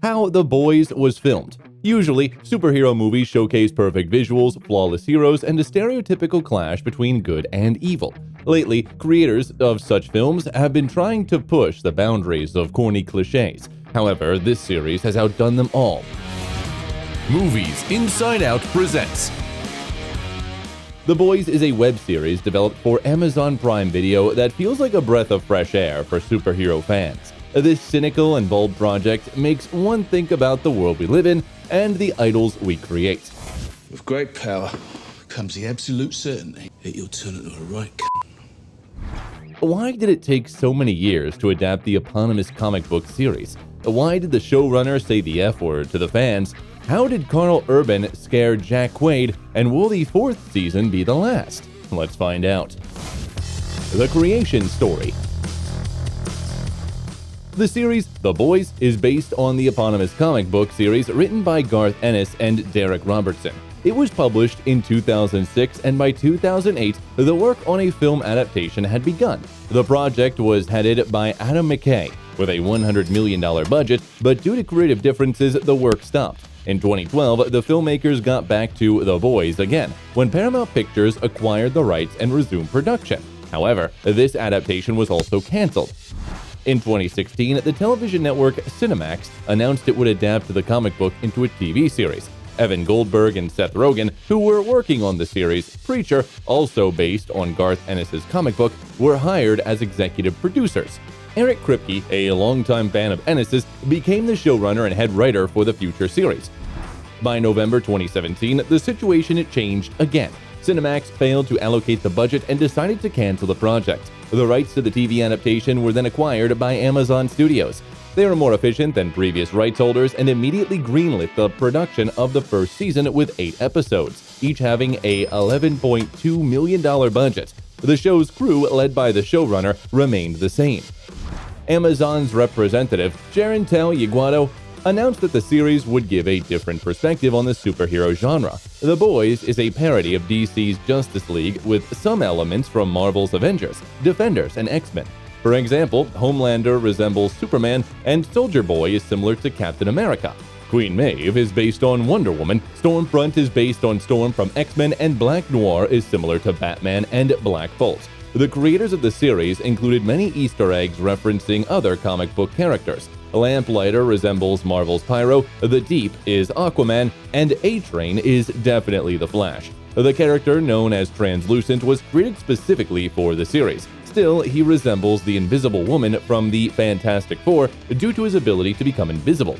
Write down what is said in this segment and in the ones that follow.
How The Boys was filmed. Usually, superhero movies showcase perfect visuals, flawless heroes, and a stereotypical clash between good and evil. Lately, creators of such films have been trying to push the boundaries of corny cliches. However, this series has outdone them all. Movies Inside Out presents. The Boys is a web series developed for Amazon Prime Video that feels like a breath of fresh air for superhero fans. This cynical and bold project makes one think about the world we live in and the idols we create. With great power comes the absolute certainty that you'll turn into a right Why did it take so many years to adapt the eponymous comic book series? Why did the showrunner say the F word to the fans? How did Carl Urban scare Jack Quaid? And will the fourth season be the last? Let's find out. The creation story. The series, The Boys, is based on the eponymous comic book series written by Garth Ennis and Derek Robertson. It was published in 2006, and by 2008, the work on a film adaptation had begun. The project was headed by Adam McKay, with a $100 million budget, but due to creative differences, the work stopped. In 2012, the filmmakers got back to The Boys again, when Paramount Pictures acquired the rights and resumed production. However, this adaptation was also canceled. In 2016, the television network Cinemax announced it would adapt the comic book into a TV series. Evan Goldberg and Seth Rogen, who were working on the series Preacher, also based on Garth Ennis' comic book, were hired as executive producers. Eric Kripke, a longtime fan of Ennis's, became the showrunner and head writer for the future series. By November 2017, the situation changed again. Cinemax failed to allocate the budget and decided to cancel the project. The rights to the TV adaptation were then acquired by Amazon Studios. They were more efficient than previous rights holders and immediately greenlit the production of the first season with 8 episodes, each having a $11.2 million budget. The show's crew, led by the showrunner, remained the same. Amazon's representative, Sharon Tel Yaguado, announced that the series would give a different perspective on the superhero genre. The Boys is a parody of DC's Justice League with some elements from Marvel's Avengers, Defenders, and X-Men. For example, Homelander resembles Superman, and Soldier Boy is similar to Captain America. Queen Maeve is based on Wonder Woman, Stormfront is based on Storm from X-Men, and Black Noir is similar to Batman and Black Bolt. The creators of the series included many Easter eggs referencing other comic book characters. Lamplighter resembles Marvel's Pyro, The Deep is Aquaman, and A-Train is definitely the Flash. The character, known as Translucent, was created specifically for the series. Still, he resembles the Invisible Woman from the Fantastic Four due to his ability to become invisible.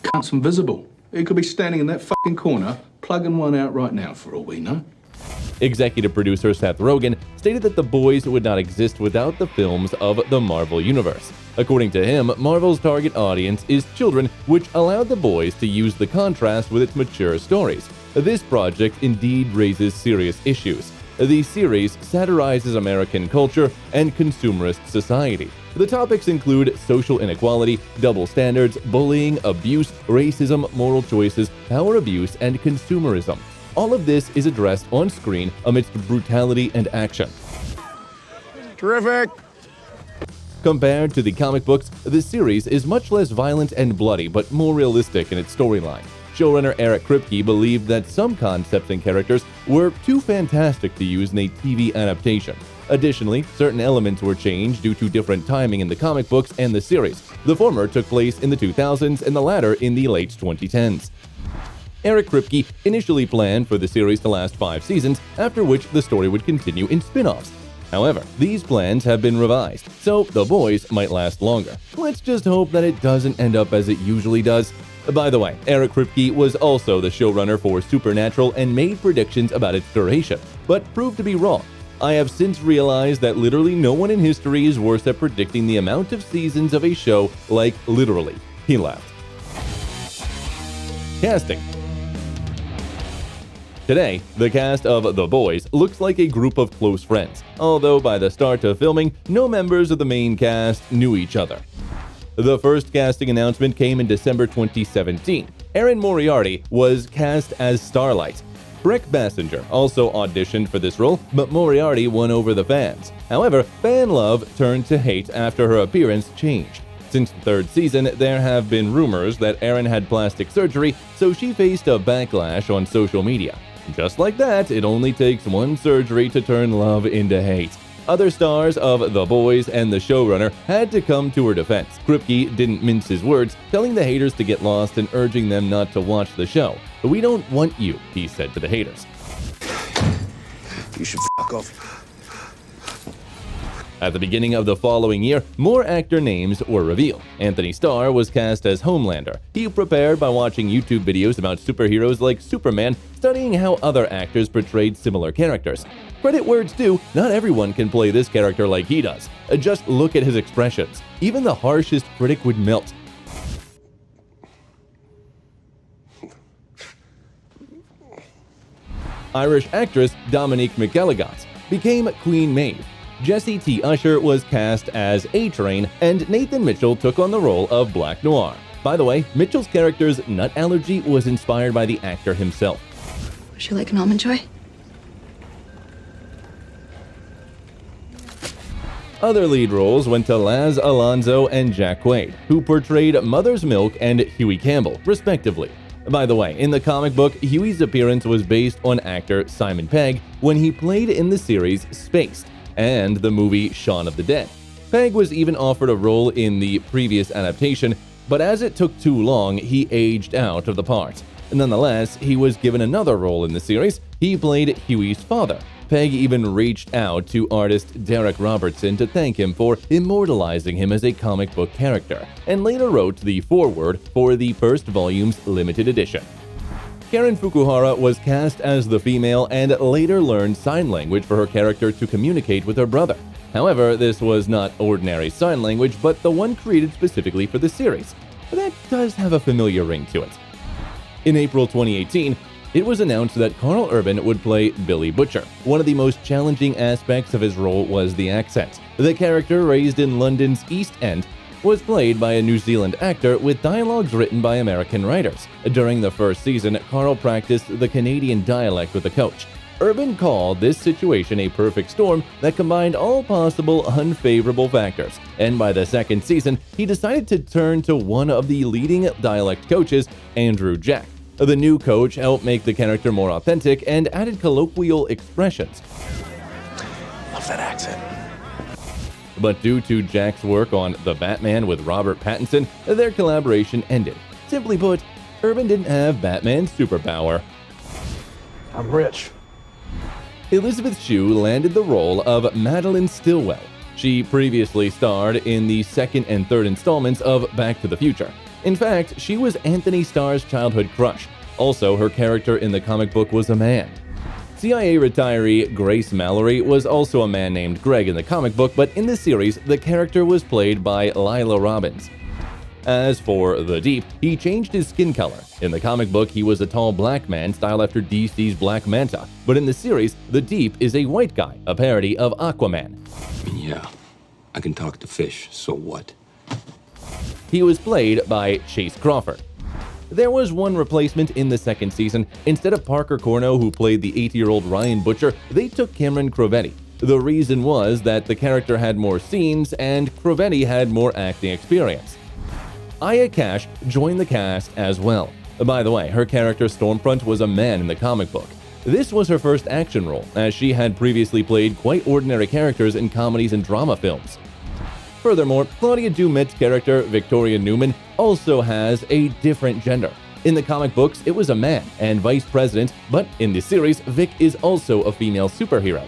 cunt's invisible. He could be standing in that fucking corner, plugging one out right now for all we know. Executive producer Seth Rogen stated that The Boys would not exist without the films of the Marvel Universe. According to him, Marvel's target audience is children, which allowed The Boys to use the contrast with its mature stories. This project indeed raises serious issues. The series satirizes American culture and consumerist society. The topics include social inequality, double standards, bullying, abuse, racism, moral choices, power abuse, and consumerism. All of this is addressed on screen amidst brutality and action. Terrific! Compared to the comic books, the series is much less violent and bloody, but more realistic in its storyline. Showrunner Eric Kripke believed that some concepts and characters were too fantastic to use in a TV adaptation. Additionally, certain elements were changed due to different timing in the comic books and the series. The former took place in the 2000s and the latter in the late 2010s. Eric Kripke initially planned for the series to last 5 seasons, after which the story would continue in spin-offs. However, these plans have been revised, so The Boys might last longer. Let's just hope that it doesn't end up as it usually does. By the way, Eric Kripke was also the showrunner for Supernatural and made predictions about its duration, but proved to be wrong. I have since realized that literally no one in history is worse at predicting the amount of seasons of a show, like literally. He laughed. Casting. Today, the cast of The Boys looks like a group of close friends, although by the start of filming, no members of the main cast knew each other. The first casting announcement came in December 2017. Erin Moriarty was cast as Starlight. Rick Bassinger also auditioned for this role, but Moriarty won over the fans. However, fan love turned to hate after her appearance changed. Since the third season, there have been rumors that Erin had plastic surgery, so she faced a backlash on social media. Just like that, it only takes one surgery to turn love into hate. Other stars of The Boys and the showrunner had to come to her defense. Kripke didn't mince his words, telling the haters to get lost and urging them not to watch the show. "We don't want you," he said to the haters. You should fuck off. At the beginning of the following year, more actor names were revealed. Anthony Starr was cast as Homelander. He prepared by watching YouTube videos about superheroes like Superman, studying how other actors portrayed similar characters. Credit where it's due, not everyone can play this character like he does. Just look at his expressions. Even the harshest critic would melt. Irish actress Dominique McElligott became Queen Maeve. Jesse T. Usher was cast as A-Train, and Nathan Mitchell took on the role of Black Noir. By the way, Mitchell's character's nut allergy was inspired by the actor himself. Would you like an almond joy? Other lead roles went to Laz Alonso and Jack Quaid, who portrayed Mother's Milk and Huey Campbell, respectively. By the way, in the comic book, Huey's appearance was based on actor Simon Pegg when he played in the series Spaced and the movie Shaun of the Dead. Pegg was even offered a role in the previous adaptation, but as it took too long, he aged out of the part. Nonetheless, he was given another role in the series. He played Huey's father. Pegg even reached out to artist Derek Robertson to thank him for immortalizing him as a comic book character, and later wrote the foreword for the first volume's limited edition. Karen Fukuhara was cast as the female and later learned sign language for her character to communicate with her brother. However, this was not ordinary sign language, but the one created specifically for the series. But that does have a familiar ring to it. In April 2018, it was announced that Carl Urban would play Billy Butcher. One of the most challenging aspects of his role was the accent. The character, raised in London's East End, was played by a New Zealand actor with dialogues written by American writers. During the first season, Carl practiced the Canadian dialect with a coach. Urban called this situation a perfect storm that combined all possible unfavorable factors, and by the second season, he decided to turn to one of the leading dialect coaches, Andrew Jack. The new coach helped make the character more authentic and added colloquial expressions. Love that accent. But due to Jack's work on The Batman with Robert Pattinson, their collaboration ended. Simply put, Urban didn't have Batman's superpower. I'm rich. Elizabeth Shue landed the role of Madeline Stillwell. She previously starred in the second and third installments of Back to the Future. In fact, she was Anthony Starr's childhood crush. Also, her character in the comic book was a man. CIA retiree Grace Mallory was also a man named Greg in the comic book, but in the series, the character was played by Lila Robbins. As for the Deep, he changed his skin color. In the comic book, he was a tall black man styled after DC's Black Manta, but in the series, the Deep is a white guy, a parody of Aquaman. Yeah, I can talk to fish, so what? He was played by Chase Crawford. There was one replacement in the second season. Instead of Parker Corno, who played the 80-year-old Ryan Butcher, they took Cameron Crovetti. The reason was that the character had more scenes and Crovetti had more acting experience. Aya Cash joined the cast as well. By the way, her character Stormfront was a man in the comic book. This was her first action role, as she had previously played quite ordinary characters in comedies and drama films. Furthermore, Claudia Dumet's character, Victoria Newman, also has a different gender. In the comic books, it was a man and vice president, but in the series, Vic is also a female superhero.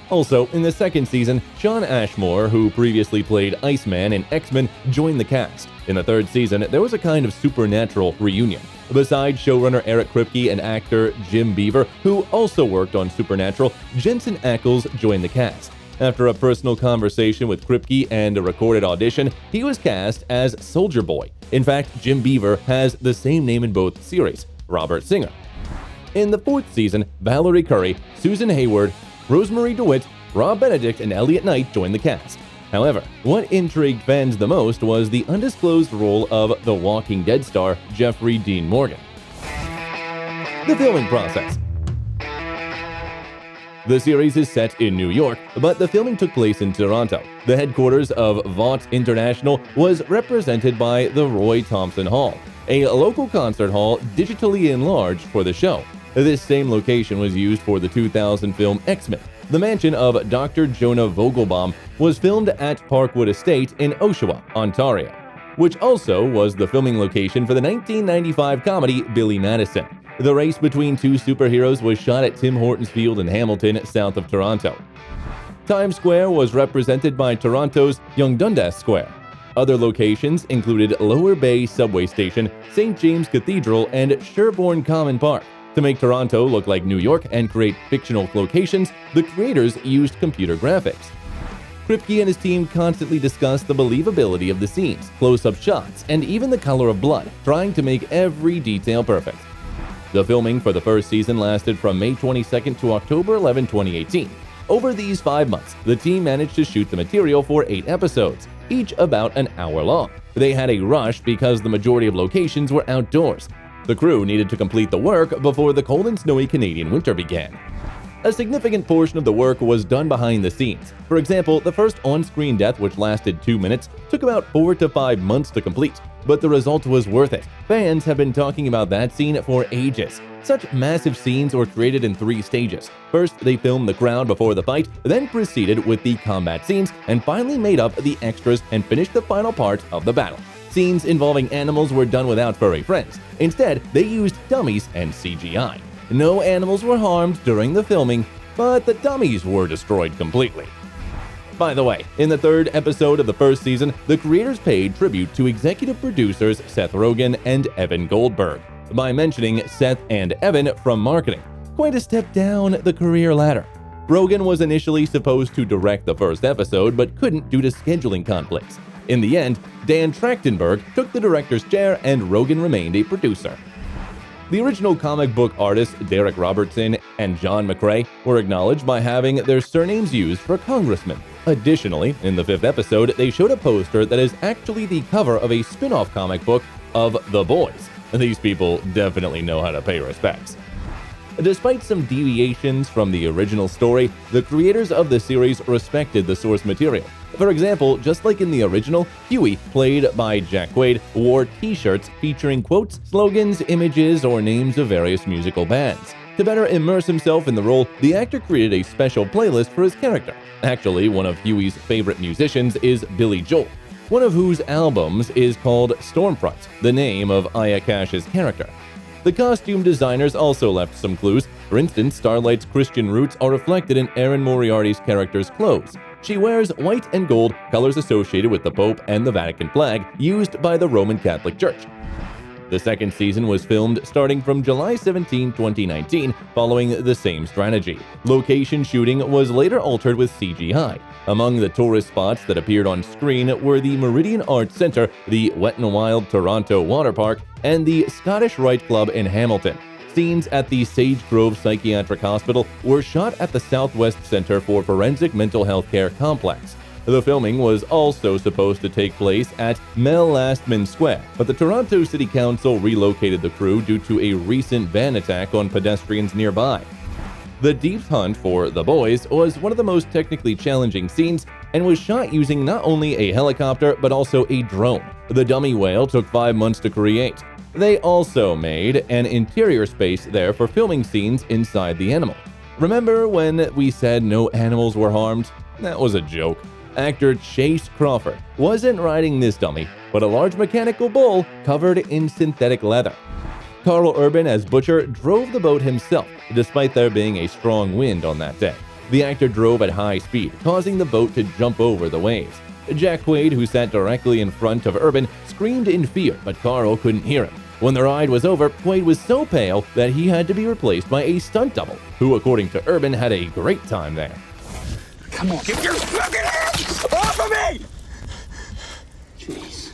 Also, in the second season, Shawn Ashmore, who previously played Iceman in X-Men, joined the cast. In the third season, there was a kind of supernatural reunion. Besides showrunner Eric Kripke and actor Jim Beaver, who also worked on Supernatural, Jensen Ackles joined the cast. After a personal conversation with Kripke and a recorded audition, he was cast as Soldier Boy. In fact, Jim Beaver has the same name in both series, Robert Singer. In the fourth season, Valerie Curry, Susan Hayward, Rosemary DeWitt, Rob Benedict, and Elliot Knight joined the cast. However, what intrigued fans the most was the undisclosed role of The Walking Dead star Jeffrey Dean Morgan. The filming process. The series is set in New York, but the filming took place in Toronto. The headquarters of Vought International was represented by the Roy Thompson Hall, a local concert hall digitally enlarged for the show. This same location was used for the 2000 film X-Men. The mansion of Dr. Jonah Vogelbaum was filmed at Parkwood Estate in Oshawa, Ontario, which also was the filming location for the 1995 comedy Billy Madison. The race between two superheroes was shot at Tim Hortons Field in Hamilton, south of Toronto. Times Square was represented by Toronto's Yonge Dundas Square. Other locations included Lower Bay Subway Station, St. James Cathedral, and Sherbourne Common Park. To make Toronto look like New York and create fictional locations, the creators used computer graphics. Kripke and his team constantly discussed the believability of the scenes, close-up shots, and even the color of blood, trying to make every detail perfect. The filming for the first season lasted from May 22nd to October 11, 2018. Over these 5 months, the team managed to shoot the material for 8 episodes, each about an hour long. They had a rush because the majority of locations were outdoors. The crew needed to complete the work before the cold and snowy Canadian winter began. A significant portion of the work was done behind the scenes. For example, the first on-screen death, which lasted 2 minutes, took about 4 to 5 months to complete, but the result was worth it. Fans have been talking about that scene for ages. Such massive scenes were created in 3 stages. First, they filmed the crowd before the fight, then proceeded with the combat scenes, and finally made up the extras and finished the final part of the battle. Scenes involving animals were done without furry friends. Instead, they used dummies and CGI. No animals were harmed during the filming, but the dummies were destroyed completely. By the way, in the 3rd episode of the first season, the creators paid tribute to executive producers Seth Rogen and Evan Goldberg by mentioning Seth and Evan from marketing. Quite a step down the career ladder. Rogen was initially supposed to direct the first episode, but couldn't due to scheduling conflicts. In the end, Dan Trachtenberg took the director's chair and Rogen remained a producer. The original comic book artists Derek Robertson and John McCrae were acknowledged by having their surnames used for congressmen. Additionally, in the 5th episode, they showed a poster that is actually the cover of a spin-off comic book of The Boys. These people definitely know how to pay respects. Despite some deviations from the original story, the creators of the series respected the source material. For example, just like in the original, Huey, played by Jack Quaid, wore t-shirts featuring quotes, slogans, images, or names of various musical bands. To better immerse himself in the role, the actor created a special playlist for his character. Actually, one of Huey's favorite musicians is Billy Joel, one of whose albums is called Stormfront, the name of Aya Cash's character. The costume designers also left some clues. For instance, Starlight's Christian roots are reflected in Erin Moriarty's character's clothes. She wears white and gold, colors associated with the Pope and the Vatican flag, used by the Roman Catholic Church. The 2nd season was filmed starting from July 17, 2019, following the same strategy. Location shooting was later altered with CGI. Among the tourist spots that appeared on screen were the Meridian Arts Centre, the Wet n Wild Toronto Water Park, and the Scottish Rite Club in Hamilton. Scenes at the Sage Grove Psychiatric Hospital were shot at the Southwest Center for Forensic Mental Health Care Complex. The filming was also supposed to take place at Mel Lastman Square, but the Toronto City Council relocated the crew due to a recent van attack on pedestrians nearby. The deep hunt for The Boys was one of the most technically challenging scenes and was shot using not only a helicopter but also a drone. The dummy whale took 5 months to create. They also made an interior space there for filming scenes inside the animal. Remember when we said no animals were harmed? That was a joke. Actor Chase Crawford wasn't riding this dummy, but a large mechanical bull covered in synthetic leather. Carl Urban as Butcher drove the boat himself, despite there being a strong wind on that day. The actor drove at high speed, causing the boat to jump over the waves. Jack Quaid, who sat directly in front of Urban, screamed in fear, but Carl couldn't hear him. When the ride was over, Quaid was so pale that he had to be replaced by a stunt double, who, according to Urban, had a great time there. Come on, get your fucking hands off of me! Jeez.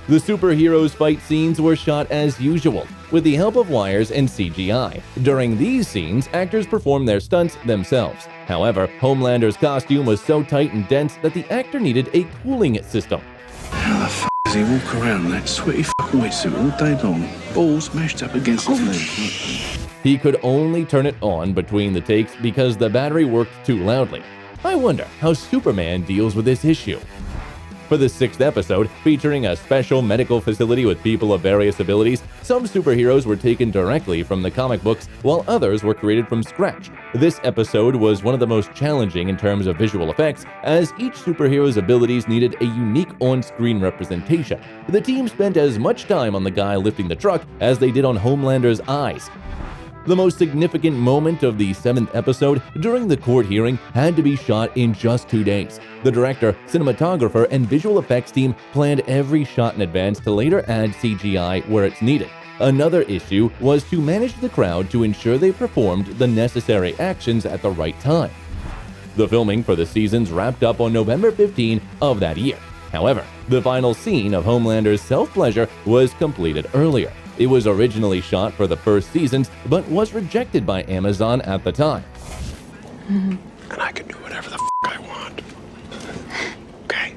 The superheroes' fight scenes were shot as usual, with the help of wires and CGI. During these scenes, actors performed their stunts themselves. However, Homelander's costume was so tight and dense that the actor needed a cooling system. How the f*** does he walk around in that sweaty fucking wetsuit all day long? Balls mashed up against his legs. He could only turn it on between the takes because the battery worked too loudly. I wonder how Superman deals with this issue. For the 6th episode, featuring a special medical facility with people of various abilities, some superheroes were taken directly from the comic books, while others were created from scratch. This episode was one of the most challenging in terms of visual effects, as each superhero's abilities needed a unique on-screen representation. The team spent as much time on the guy lifting the truck as they did on Homelander's eyes. The most significant moment of the 7th episode during the court hearing had to be shot in just 2 days. The director, cinematographer, and visual effects team planned every shot in advance to later add CGI where it's needed. Another issue was to manage the crowd to ensure they performed the necessary actions at the right time. The filming for the seasons wrapped up on November 15 of that year. However, the final scene of Homelander's self-pleasure was completed earlier. It was originally shot for the first seasons, but was rejected by Amazon at the time. And I can do whatever the f I want. Okay?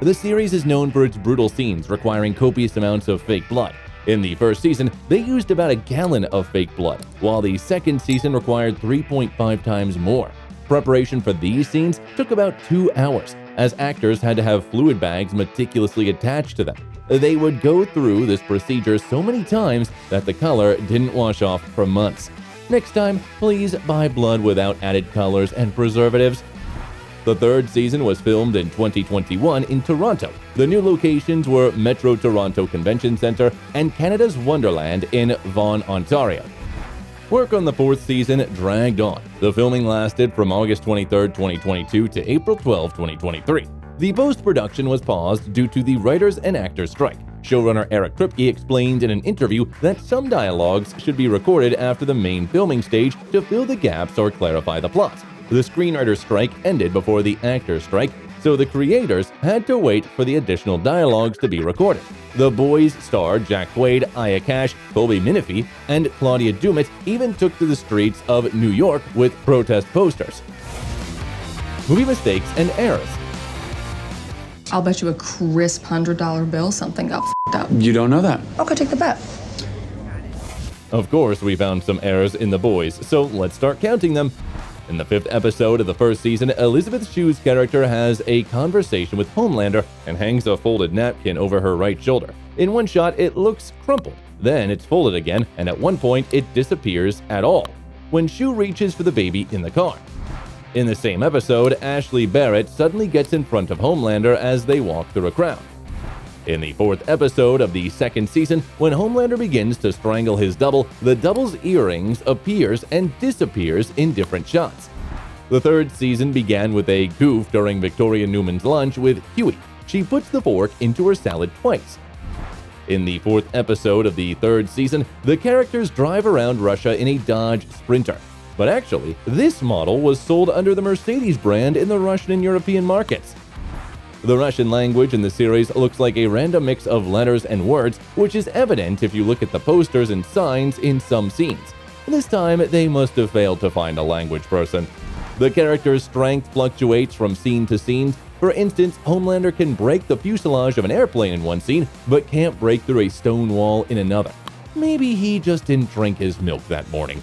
The series is known for its brutal scenes requiring copious amounts of fake blood. In the first season, they used about a gallon of fake blood, while the second season required 3.5 times more. Preparation for these scenes took about 2 hours, as actors had to have fluid bags meticulously attached to them. They would go through this procedure so many times that the color didn't wash off for months. Next time, please buy blood without added colors and preservatives. The 3rd season was filmed in 2021 in Toronto. The new locations were Metro Toronto Convention Centre and Canada's Wonderland in Vaughan, Ontario. Work on the 4th season dragged on. The filming lasted from August 23, 2022 to April 12, 2023. The post-production was paused due to the writers and actors strike. Showrunner Eric Kripke explained in an interview that some dialogues should be recorded after the main filming stage to fill the gaps or clarify the plot. The screenwriter strike ended before the actors strike, so the creators had to wait for the additional dialogues to be recorded. The Boys star Jack Quaid, Aya Cash, Colby Minifie, and Claudia Dumit even took to the streets of New York with protest posters. Movie mistakes and errors. I'll bet you a crisp $100 bill something got f***ed up. You don't know that. Okay, take the bet. Of course, we found some errors in The Boys, so let's start counting them. In the 5th episode of the 1st season, Elizabeth Shue's character has a conversation with Homelander and hangs a folded napkin over her right shoulder. In one shot, it looks crumpled. Then it's folded again, and at one point, it disappears at all when Shue reaches for the baby in the car. In the same episode, Ashley Barrett suddenly gets in front of Homelander as they walk through a crowd. In the 4th episode of the 2nd season, when Homelander begins to strangle his double, the double's earrings appears and disappears in different shots. The 3rd season began with a goof during Victoria Newman's lunch with Huey. She puts the fork into her salad twice. In the 4th episode of the 3rd season, the characters drive around Russia in a Dodge Sprinter. But actually, this model was sold under the Mercedes brand in the Russian and European markets. The Russian language in the series looks like a random mix of letters and words, which is evident if you look at the posters and signs in some scenes. This time, they must have failed to find a language person. The character's strength fluctuates from scene to scene. For instance, Homelander can break the fuselage of an airplane in one scene, but can't break through a stone wall in another. Maybe he just didn't drink his milk that morning.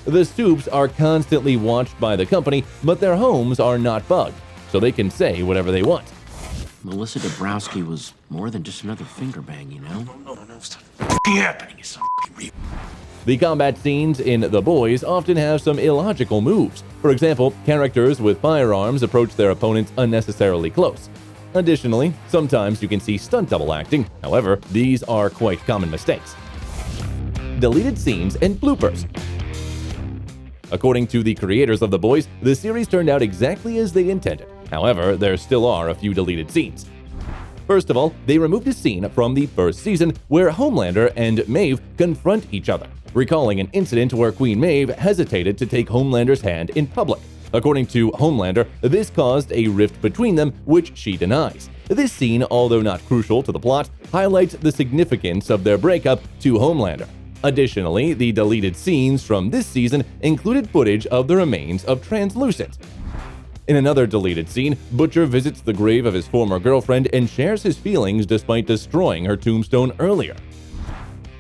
The Stoops are constantly watched by the company, but their homes are not bugged, so they can say whatever they want. Melissa Dabrowski was more than just another finger bang, you know? No, stop f***ing happening. It's so f***ing real. The combat scenes in The Boys often have some illogical moves. For example, characters with firearms approach their opponents unnecessarily close. Additionally, sometimes you can see stunt double acting. However, these are quite common mistakes. Deleted scenes and bloopers. According to the creators of The Boys, the series turned out exactly as they intended. However, there still are a few deleted scenes. First of all, they removed a scene from the 1st season where Homelander and Maeve confront each other, recalling an incident where Queen Maeve hesitated to take Homelander's hand in public. According to Homelander, this caused a rift between them, which she denies. This scene, although not crucial to the plot, highlights the significance of their breakup to Homelander. Additionally, the deleted scenes from this season included footage of the remains of Translucent. In another deleted scene, Butcher visits the grave of his former girlfriend and shares his feelings despite destroying her tombstone earlier.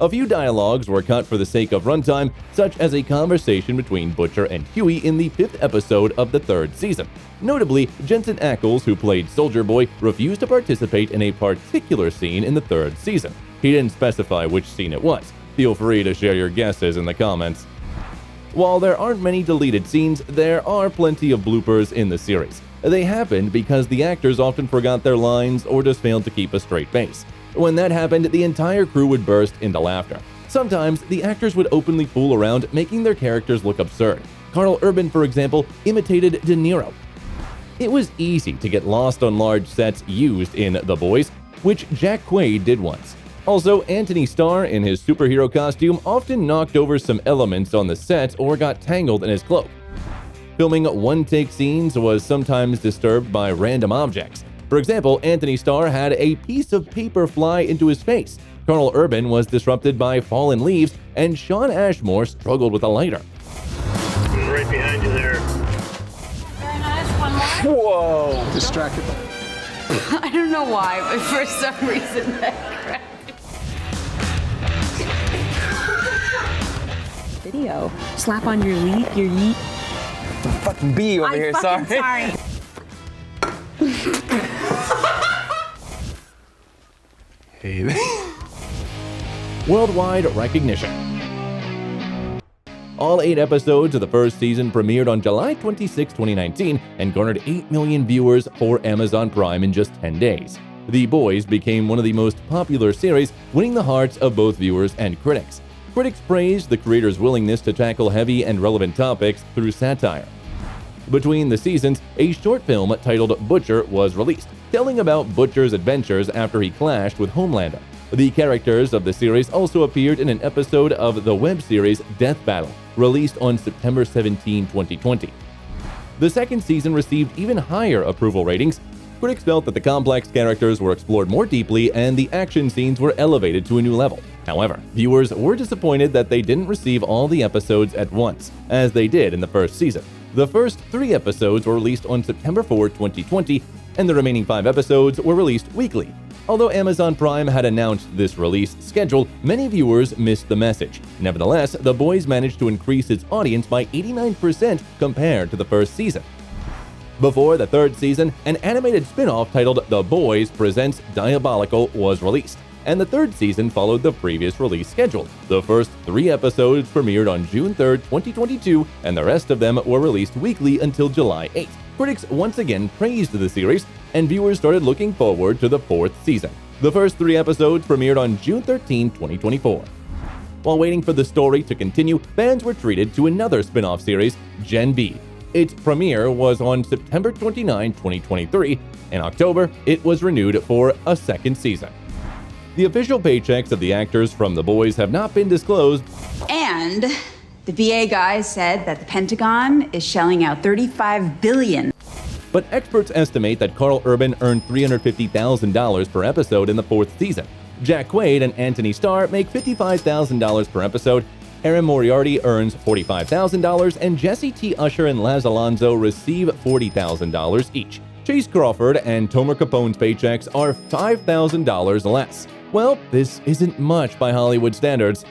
A few dialogues were cut for the sake of runtime, such as a conversation between Butcher and Huey in the 5th episode of the 3rd season. Notably, Jensen Ackles, who played Soldier Boy, refused to participate in a particular scene in the 3rd season. He didn't specify which scene it was. Feel free to share your guesses in the comments. While there aren't many deleted scenes, there are plenty of bloopers in the series. They happened because the actors often forgot their lines or just failed to keep a straight face. When that happened, the entire crew would burst into laughter. Sometimes, the actors would openly fool around, making their characters look absurd. Karl Urban, for example, imitated De Niro. It was easy to get lost on large sets used in The Boys, which Jack Quaid did once. Also, Anthony Starr, in his superhero costume, often knocked over some elements on the set or got tangled in his cloak. Filming one-take scenes was sometimes disturbed by random objects. For example, Anthony Starr had a piece of paper fly into his face. Karl Urban was disrupted by fallen leaves, and Shawn Ashmore struggled with a lighter. Right behind you there. Very nice. One more. Whoa! Distracted. I don't know why, but for some reason that cracked. Video. Slap on your leaf, your yeet. Fucking bee over here, sorry. Hey. Worldwide recognition. All 8 episodes of the first season premiered on July 26, 2019, and garnered 8 million viewers for Amazon Prime in just 10 days. The Boys became one of the most popular series, winning the hearts of both viewers and critics. Critics praised the creators' willingness to tackle heavy and relevant topics through satire. Between the seasons, a short film titled Butcher was released, telling about Butcher's adventures after he clashed with Homelander. The characters of the series also appeared in an episode of the web series Death Battle, released on September 17, 2020. The second season received even higher approval ratings. Critics felt that the complex characters were explored more deeply and the action scenes were elevated to a new level. However, viewers were disappointed that they didn't receive all the episodes at once, as they did in the first season. The first 3 episodes were released on September 4, 2020, and the remaining 5 episodes were released weekly. Although Amazon Prime had announced this release schedule, many viewers missed the message. Nevertheless, The Boys managed to increase its audience by 89% compared to the first season. Before the 3rd season, an animated spin-off titled The Boys Presents Diabolical was released, and the 3rd season followed the previous release schedule. The first 3 episodes premiered on June 3, 2022, and the rest of them were released weekly until July 8. Critics once again praised the series, and viewers started looking forward to the 4th season. The first 3 episodes premiered on June 13, 2024. While waiting for the story to continue, fans were treated to another spin-off series, Gen B. Its premiere was on September 29, 2023. In October, it was renewed for a 2nd season. The official paychecks of the actors from The Boys have not been disclosed. And the VA guys said that the Pentagon is shelling out $35 billion. But experts estimate that Karl Urban earned $350,000 per episode in the 4th season. Jack Quaid and Anthony Starr make $55,000 per episode. Erin Moriarty earns $45,000, and Jesse T. Usher and Laz Alonso receive $40,000 each. Chase Crawford and Tomer Capone's paychecks are $5,000 less. Well, this isn't much by Hollywood standards.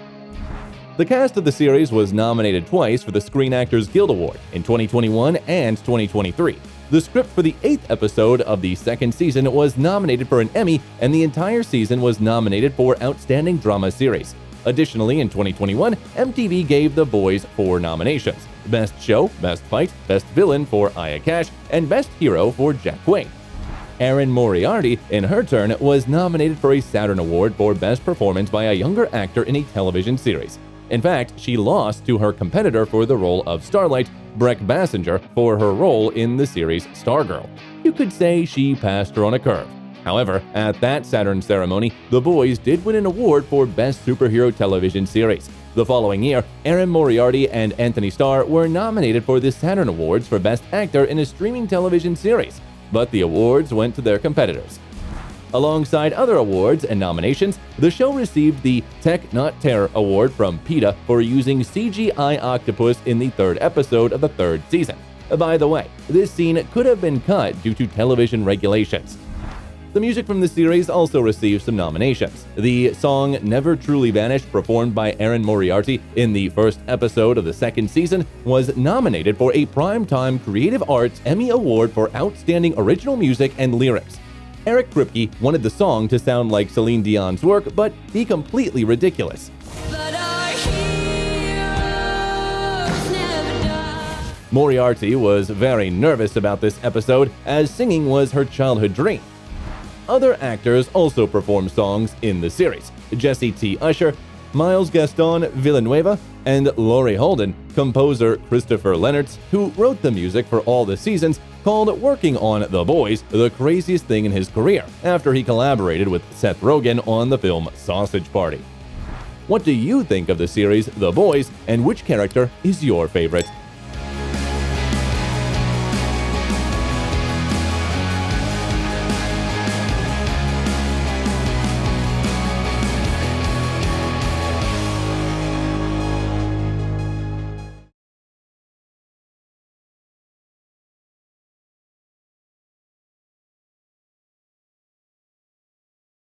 The cast of the series was nominated twice for the Screen Actors Guild Award in 2021 and 2023. The script for the 8th episode of the 2nd season was nominated for an Emmy, and the entire season was nominated for Outstanding Drama Series. Additionally, in 2021, MTV gave The Boys 4 nominations: Best Show, Best Fight, Best Villain for Aya Cash, and Best Hero for Jack Quaid. Erin Moriarty, in her turn, was nominated for a Saturn Award for Best Performance by a Younger Actor in a Television Series. In fact, she lost to her competitor for the role of Starlight, Breck Bassinger, for her role in the series Stargirl. You could say she passed her on a curve. However, at that Saturn ceremony, The Boys did win an award for Best Superhero Television Series. The following year, Erin Moriarty and Anthony Starr were nominated for the Saturn Awards for Best Actor in a Streaming Television Series, but the awards went to their competitors. Alongside other awards and nominations, the show received the Tech Not Terror Award from PETA for using CGI octopus in the 3rd episode of the 3rd season. By the way, this scene could have been cut due to television regulations. The music from the series also received some nominations. The song Never Truly Vanished, performed by Erin Moriarty in the first episode of the second season, was nominated for a Primetime Creative Arts Emmy Award for Outstanding Original Music and Lyrics. Eric Kripke wanted the song to sound like Celine Dion's work, but be completely ridiculous. Moriarty was very nervous about this episode, as singing was her childhood dream. Other actors also performed songs in the series. Jesse T. Usher, Miles Gaston Villanueva, and Laurie Holden. Composer Christopher Lennertz, who wrote the music for all the seasons, called working on The Boys the craziest thing in his career, after he collaborated with Seth Rogen on the film Sausage Party. What do you think of the series The Boys, and which character is your favorite?